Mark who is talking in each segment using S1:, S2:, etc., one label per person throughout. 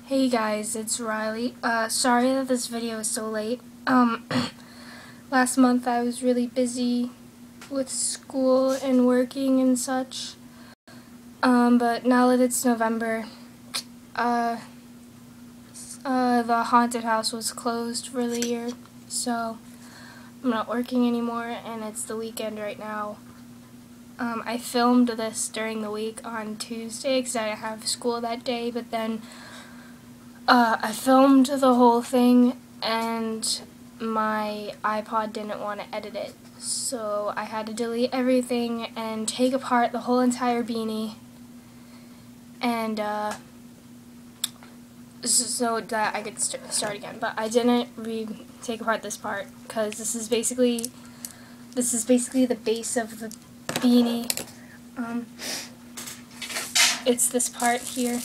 S1: Hey guys, it's Riley. Sorry that this video is so late. Last month I was really busy with school and working and such. But now that it's November, the haunted house was closed for the year, so I'm not working anymore, and it's the weekend right now. I filmed this during the week on Tuesday because I have school that day, but then I filmed the whole thing and my iPod didn't want to edit it, so I had to delete everything and take apart the whole entire beanie, and so that I could start again. But I didn't take apart this part because this is basically the base of the beanie. It's this part here.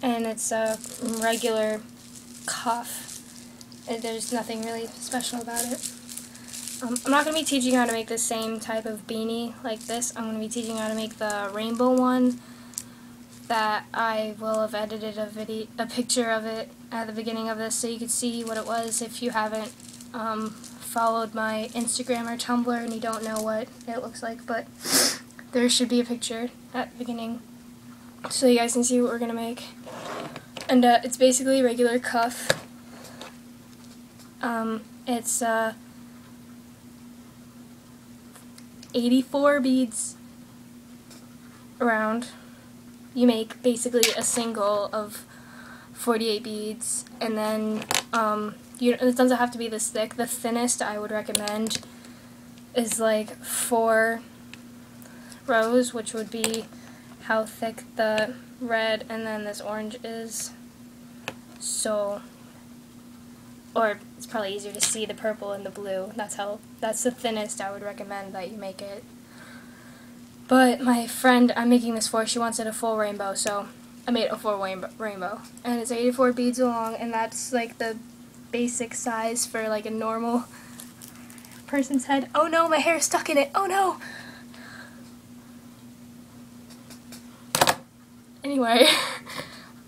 S1: And it's a regular cuff. There's nothing really special about it. I'm not going to be teaching you how to make the same type of beanie like this. I'm going to be teaching you how to make the rainbow one that I will have edited a picture of it at the beginning of this so you can see what it was if you haven't followed my Instagram or Tumblr and you don't know what it looks like, but there should be a picture at the beginning so you guys can see what we're going to make. And it's basically a regular cuff. It's 84 beads around. You make basically a single of 48 beads, and then it doesn't have to be this thick. The thinnest I would recommend is like 4 rows, which would be how thick the red and then this orange is. So, or it's probably easier to see the purple and the blue. That's the thinnest I would recommend that you make it. But my friend I'm making this for, she wants it a full rainbow, so I made a full rainbow. And it's 84 beads long, and that's like the basic size for like a normal person's head. Oh no, my hair's stuck in it. Oh no! Anyway,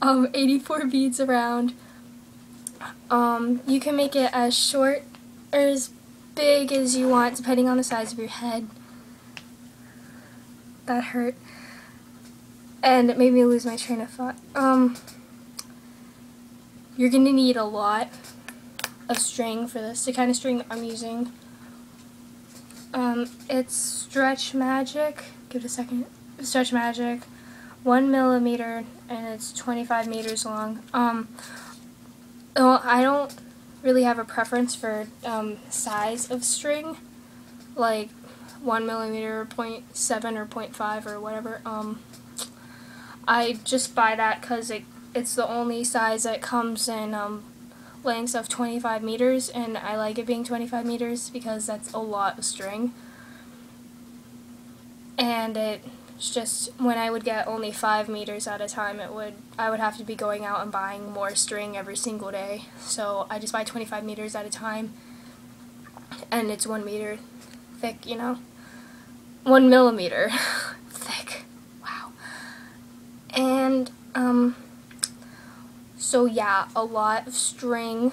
S1: 84 beads around. You can make it as short or as big as you want, depending on the size of your head. That hurt. And it made me lose my train of thought. You're gonna need a lot of string for this, the kind of string I'm using. It's Stretch Magic. Give it a second. Stretch Magic. 1 millimeter, and it's 25 meters long. Well, I don't really have a preference for size of string, like 1 millimeter, 0.7 or 0.5 or whatever. I just buy that because it's the only size that comes in lengths of 25 meters, and I like it being 25 meters because that's a lot of string. And it's just, when I would get only 5 meters at a time, I would have to be going out and buying more string every single day. So I just buy 25 meters at a time, and it's 1 meter thick, you know? 1 millimeter thick. Wow. And, so yeah, a lot of string.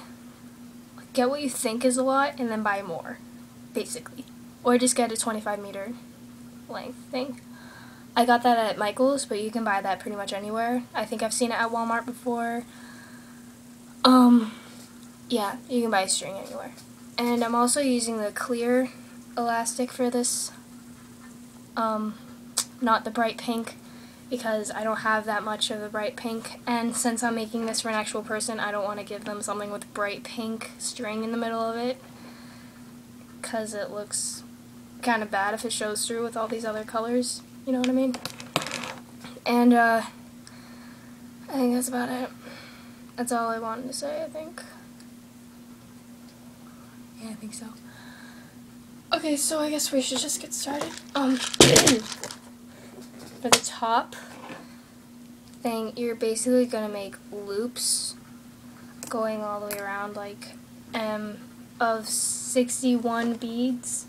S1: Get what you think is a lot, and then buy more, basically. Or just get a 25 meter length thing. I got that at Michael's, but you can buy that pretty much anywhere. I think I've seen it at Walmart before. Yeah, you can buy string anywhere. And I'm also using the clear elastic for this, not the bright pink, because I don't have that much of a bright pink. And since I'm making this for an actual person, I don't want to give them something with bright pink string in the middle of it, because it looks kind of bad if it shows through with all these other colors. You know what I mean? And, I think that's about it. That's all I wanted to say, I think. Yeah, I think so. Okay, so I guess we should just get started. For the top thing, you're basically gonna make loops going all the way around, like, of 61 beads.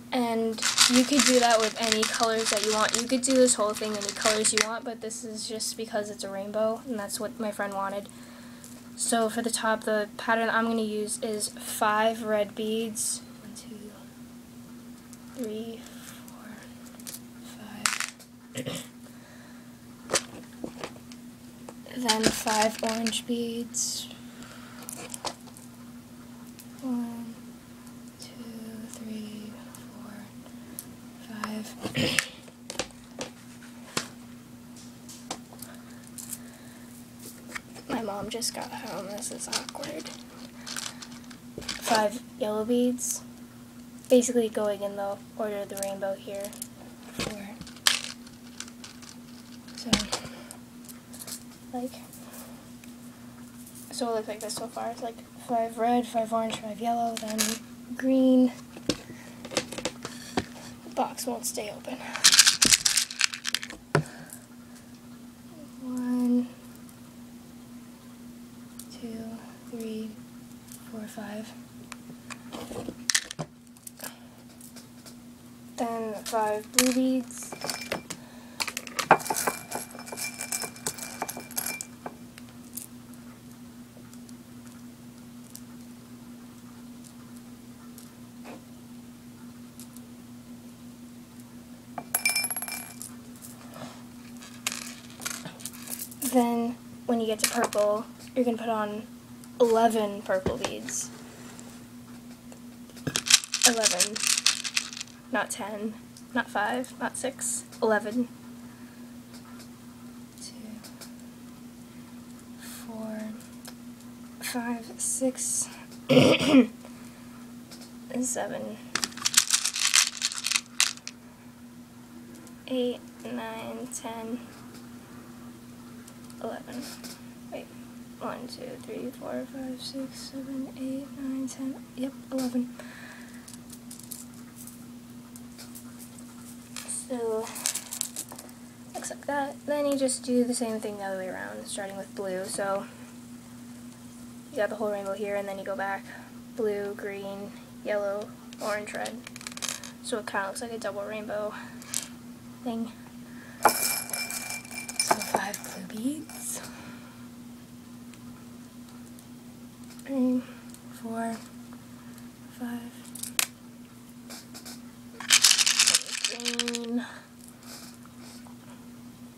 S1: And You could do that with any colors that you want. You could do this whole thing any colors you want, but this is just because it's a rainbow, and that's what my friend wanted. So for the top, the pattern I'm going to use is 5 red beads. 1, 2, 3, 4, 5. Then 5 orange beads. 1, 2, 3, 4, 5. My mom just got home. This is awkward. 5 yellow beads. Basically going in the order of the rainbow here. 4. So it looks like this so far. It's like 5 red, 5 orange, 5 yellow, then green. The box won't stay open. 1, 2, 3, 4, 5. Then 5 blue beads. Then, when you get to purple, you're going to put on 11 purple beads. 11. Not 10. Not 5. Not 6. 11. 2, 4, 5, 6, 7, 8, 9, 10. 11. Wait. 1, 2, 3, 4, 5, 6, 7, 8, 9, 10. Yep, 11. So, looks like that. Then you just do the same thing the other way around, starting with blue. So, you got the whole rainbow here, and then you go back. Blue, green, yellow, orange, red. So it kind of looks like a double rainbow thing. So 5 blue beads. 3, 4, 5. Green.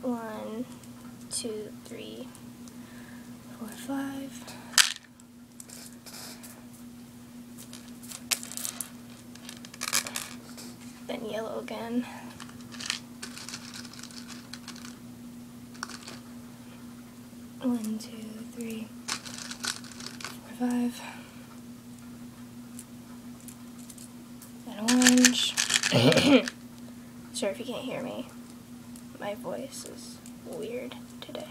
S1: 1, 2, 3, 4, 5. Then yellow again. 1, 2, 3, 4, 5. Then orange. Sorry if you can't hear me. My voice is weird today.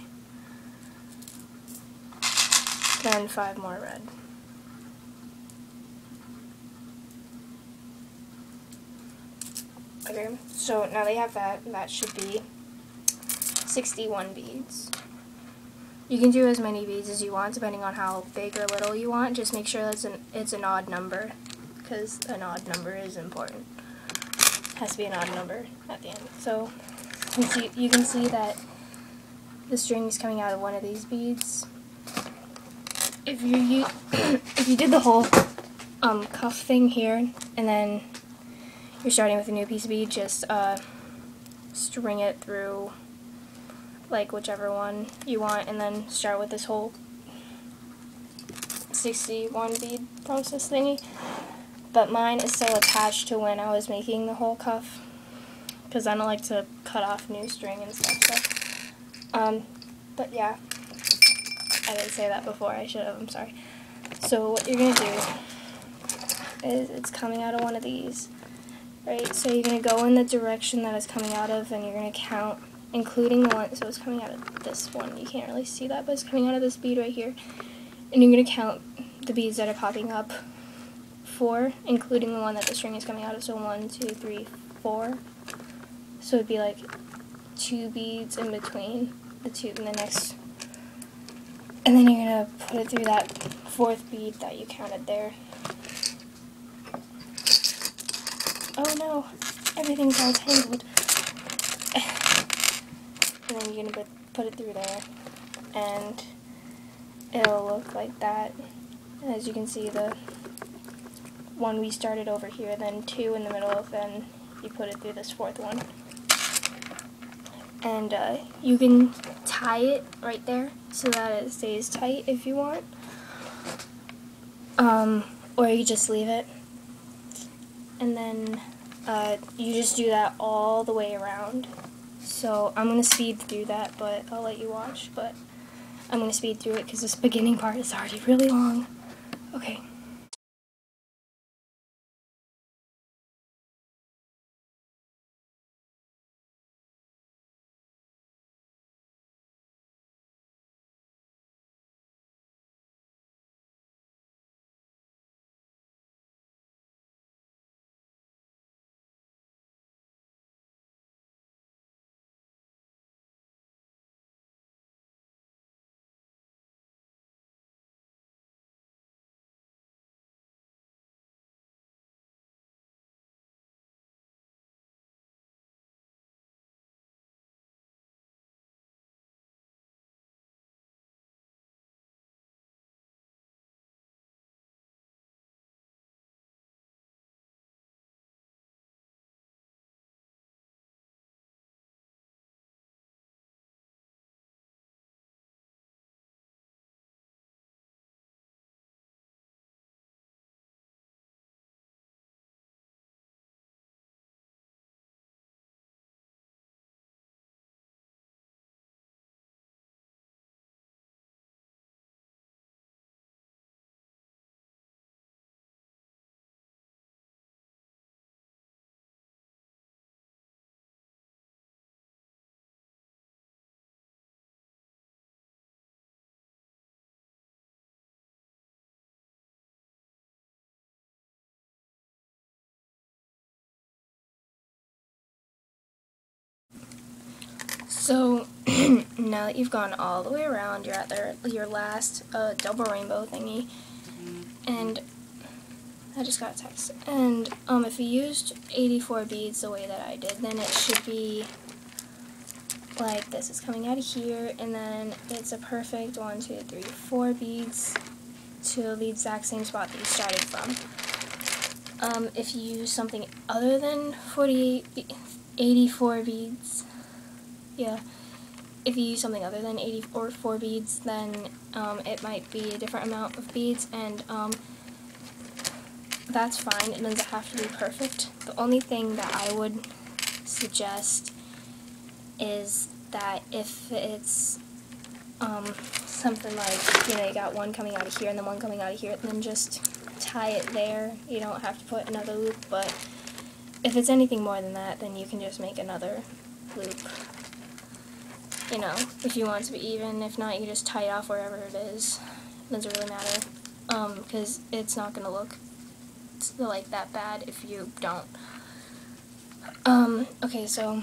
S1: Then 5 more red. Okay, so now they have that. That should be 61 beads. You can do as many beads as you want, depending on how big or little you want. Just make sure that it's an odd number, because an odd number is important. It has to be an odd number at the end. So you can see that the string is coming out of one of these beads. If you did the whole cuff thing here, and then you're starting with a new piece of bead, just string it through like whichever one you want, and then start with this whole 61 bead process thingy. But mine is still attached to when I was making the whole cuff, because I don't like to cut off new string and stuff. So, but yeah, I didn't say that before. I should have. I'm sorry. So what you're gonna do is it's coming out of one of these. Right, so you're going to go in the direction that it's coming out of, and you're going to count, including the one, so it's coming out of this one. You can't really see that, but it's coming out of this bead right here. And you're going to count the beads that are popping up, 4, including the one that the string is coming out of, so 1, 2, 3, 4. So it'd be like 2 beads in between the two and the next. And then you're going to put it through that 4th bead that you counted there. Oh no, everything's all tangled. And then you're going to put it through there, and it'll look like that. As you can see, the one we started over here, then 2 in the middle, then you put it through this 4th one. And you can tie it right there so that it stays tight if you want. Or you just leave it. And then you just do that all the way around. So I'm going to speed through that, but I'll let you watch. But I'm going to speed through it because this beginning part is already really long. Okay. So now that you've gone all the way around, you're at your last double rainbow thingy, and I just got a text. And if you used 84 beads the way that I did, then it should be like this. It's coming out of here, and then it's a perfect 1, 2, 3, 4 beads to the exact same spot that you started from. If you use something other than 84 beads, yeah, if you use something other than 84 beads, then it might be a different amount of beads, and that's fine. It doesn't have to be perfect. The only thing that I would suggest is that if it's something like, you know, you got one coming out of here and then one coming out of here, then just tie it there. You don't have to put another loop, but if it's anything more than that, then you can just make another loop. You know, if you want it to be even. If not, you can just tie it off wherever it is. It doesn't really matter, because it's not going to look like that bad if you don't. Okay, so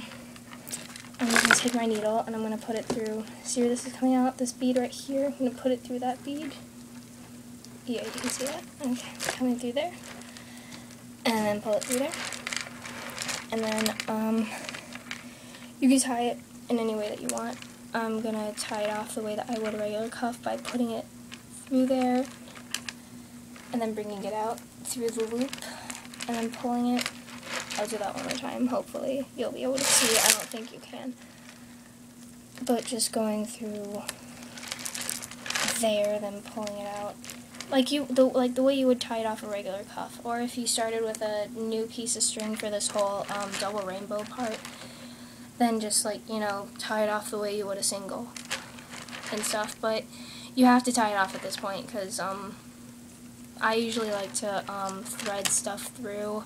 S1: I'm going to take my needle and I'm going to put it through, see where this is coming out, this bead right here, I'm going to put it through that bead. Yeah, you can see that. Okay, coming through there. And then pull it through there. And then, you can tie it in any way that you want. I'm going to tie it off the way that I would a regular cuff by putting it through there and then bringing it out through the loop and then pulling it. I'll do that one more time. Hopefully you'll be able to see. I don't think you can. But just going through there, then pulling it out. Like the way you would tie it off a regular cuff. Or if you started with a new piece of string for this whole double rainbow part, then just, like, you know, tie it off the way you would a single and stuff. But you have to tie it off at this point because I usually like to thread stuff through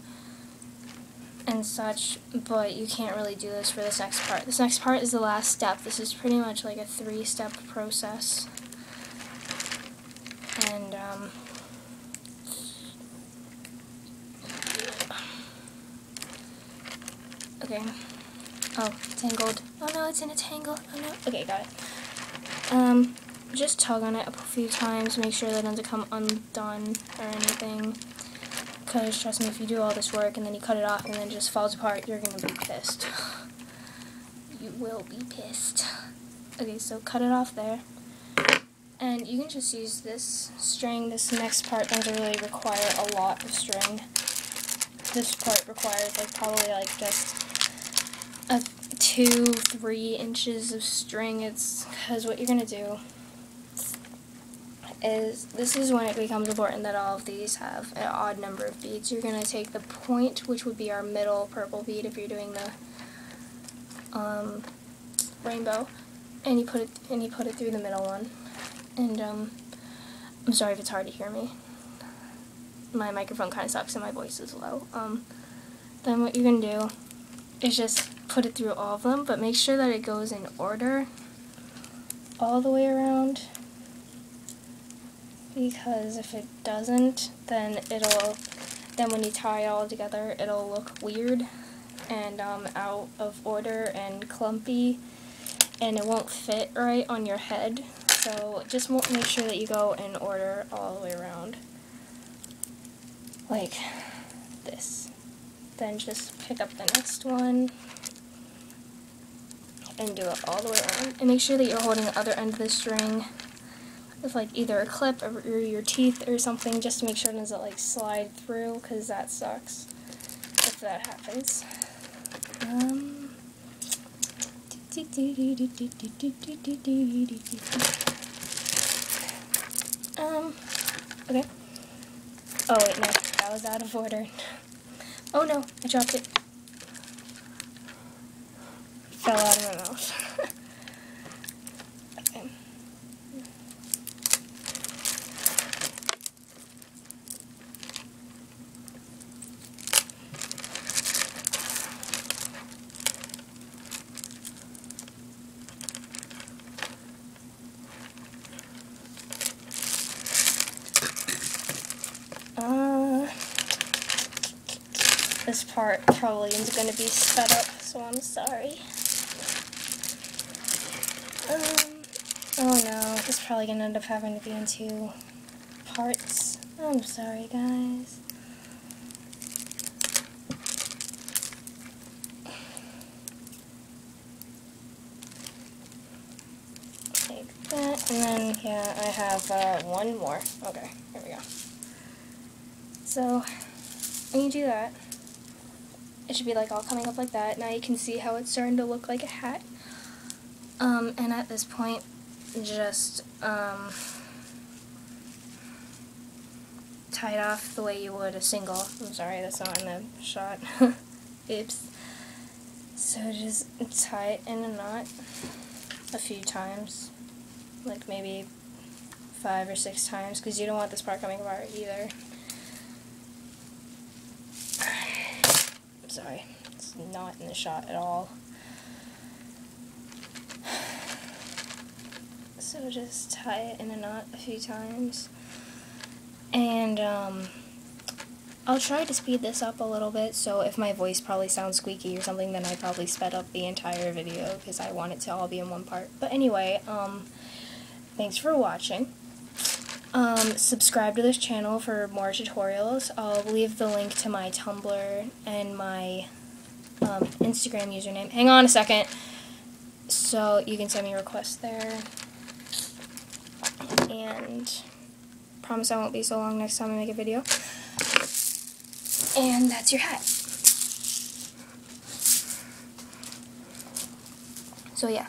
S1: and such, but you can't really do this for this next part. This next part is the last step. This is pretty much like a 3-step process. And okay. Oh, tangled. Oh no, it's in a tangle. Oh no. Okay, got it. Just tug on it a few times, make sure that it doesn't come undone or anything. because trust me, if you do all this work and then you cut it off and then it just falls apart, you're going to be pissed. You will be pissed. Okay, so cut it off there. And you can just use this string. This next part doesn't really require a lot of string. This part requires like probably like just 2-3 inches of string. It's because what you're going to do is, this is when it becomes important that all of these have an odd number of beads. You're going to take the point, which would be our middle purple bead if you're doing the rainbow, and you put it through the middle one. And I'm sorry if it's hard to hear me. My microphone kind of sucks and my voice is low. Then what you're going to do is just put it through all of them, but make sure that it goes in order all the way around, because if it doesn't, then when you tie it all together, it'll look weird and out of order and clumpy, and it won't fit right on your head. So just make sure that you go in order all the way around, like this. Then just pick up the next one and do it all the way around. And make sure that you're holding the other end of the string with like either a clip or your teeth or something, just to make sure it doesn't like slide through, because that sucks if that happens. Okay. Oh wait, no, that was out of order. Oh no, I dropped it. Fell out of my mouth. Okay. This part probably is going to be sped up, so I'm sorry. Oh no, this is probably going to end up having to be in 2 parts. I'm sorry, guys. Like that, and then, yeah, I have one more. Okay, here we go. So, when you do that, it should be like all coming up like that. Now you can see how it's starting to look like a hat. And at this point, just tie it off the way you would a single. I'm sorry, that's not in the shot. Oops. So just tie it in a knot a few times, like maybe 5 or 6 times, because you don't want this part coming apart either. Sorry, it's not in the shot at all. So just tie it in a knot a few times. And I'll try to speed this up a little bit, so if my voice probably sounds squeaky or something, then I probably sped up the entire video because I want it to all be in one part. But anyway, thanks for watching. Subscribe to this channel for more tutorials. I'll leave the link to my Tumblr and my Instagram username. Hang on a second. So you can send me requests there. And promise I won't be so long next time I make a video. And that's your hat. So yeah.